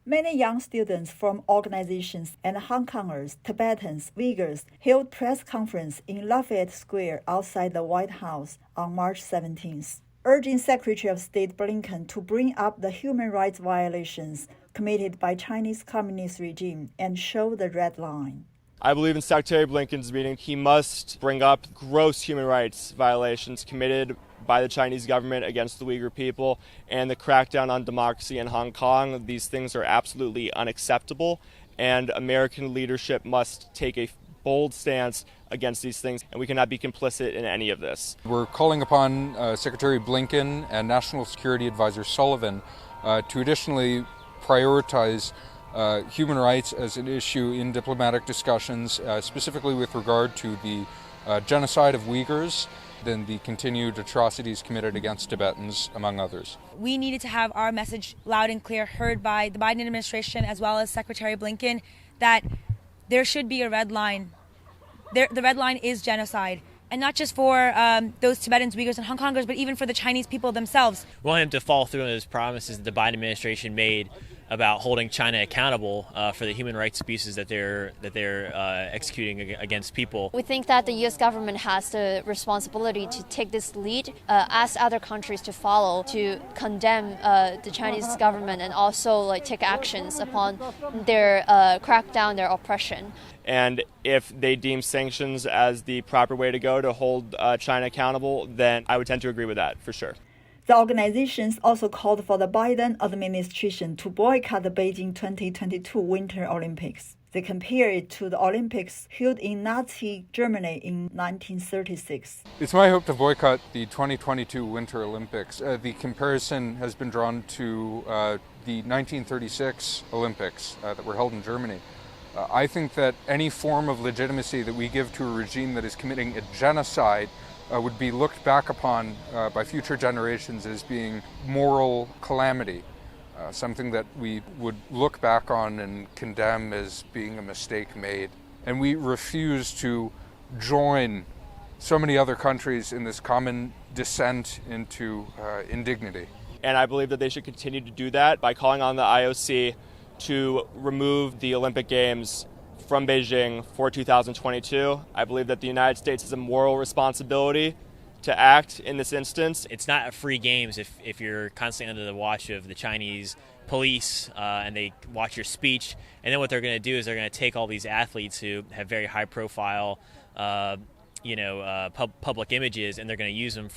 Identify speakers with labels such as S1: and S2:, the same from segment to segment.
S1: Many young students from organizations and Hong Kongers, Tibetans, Uyghurs held press conference in Lafayette Square outside the White House on March 17th, urging Secretary of State Blinken to bring up the human rights violations committed by Chinese communist regime and show the red line.
S2: I believe in Secretary Blinken's meeting, he must bring up gross human rights violations committed by the Chinese government against the Uyghur people and the crackdown on democracy in Hong Kong. These things are absolutely unacceptable, and American leadership must take a bold stance against these things, and we cannot be complicit in any of this.
S3: We're calling upon Secretary Blinken and National Security Advisor Sullivan to additionally prioritize human rights as an issue in diplomatic discussions, specifically with regard to the genocide of Uyghurs and the continued atrocities committed against Tibetans, among others.
S4: We needed to have our message loud and clear heard by the Biden administration as well as Secretary Blinken that there should be a red line. The red line is genocide. And not just for those Tibetans, Uyghurs, and Hong Kongers, but even for the Chinese people themselves.
S5: We want him to follow through on those promises that the Biden administration made about holding China accountable for the human rights abuses that they're executing against people.
S6: We think that the U.S. government has the responsibility to take this lead, ask other countries to follow, to condemn the Chinese government and also take actions upon their crackdown, their oppression.
S2: And if they deem sanctions as the proper way to go to hold China accountable, then I would tend to agree with that, for sure.
S1: The organizations also called for the Biden administration to boycott the Beijing 2022 Winter Olympics. They compare it to the Olympics held in Nazi Germany in 1936.
S3: It's my hope to boycott the 2022 Winter Olympics. The comparison has been drawn to the 1936 Olympics that were held in Germany. I think that any form of legitimacy that we give to a regime that is committing a genocide would be looked back upon by future generations as being moral calamity, something that we would look back on and condemn as being a mistake made. And we refuse to join so many other countries in this common descent into indignity.
S2: And I believe that they should continue to do that by calling on the IOC to remove the Olympic Games from Beijing for 2022. I believe that the United States has a moral responsibility to act in this instance.
S5: It's not a free games if you're constantly under the watch of the Chinese police and they watch your speech. And then what they're going to do is they're going to take all these athletes who have very high profile public images, and they're going to use them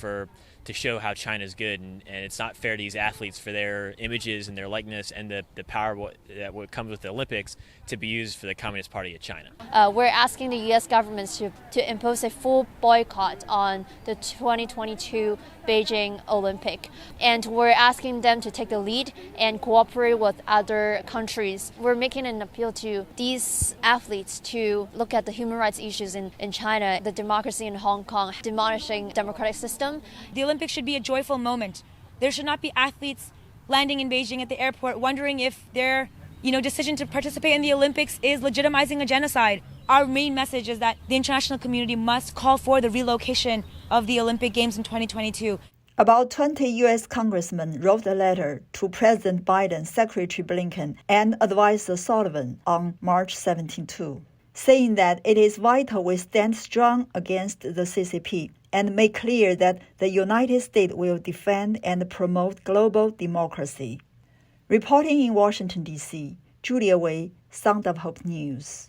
S5: to show how China's good, and it's not fair to these athletes for their images and their likeness and the power what comes with the Olympics to be used for the Communist Party of China.
S6: We're asking the U.S. government to impose a full boycott on the 2022 Beijing Olympic, and we're asking them to take the lead and cooperate with other countries. We're making an appeal to these athletes to look at the human rights issues in China, the democracy in Hong Kong, demolishing democratic system.
S4: The Olympics should be a joyful moment. There should not be athletes landing in Beijing at the airport wondering if their decision to participate in the Olympics is legitimizing a genocide. Our main message is that the international community must call for the relocation of the Olympic Games in 2022.
S1: About 20 U.S. congressmen wrote a letter to President Biden, Secretary Blinken, and Advisor Sullivan on March 17 too, saying that it is vital we stand strong against the CCP and make clear that the United States will defend and promote global democracy. Reporting in Washington, D.C., Julia Wei, Sound of Hope News.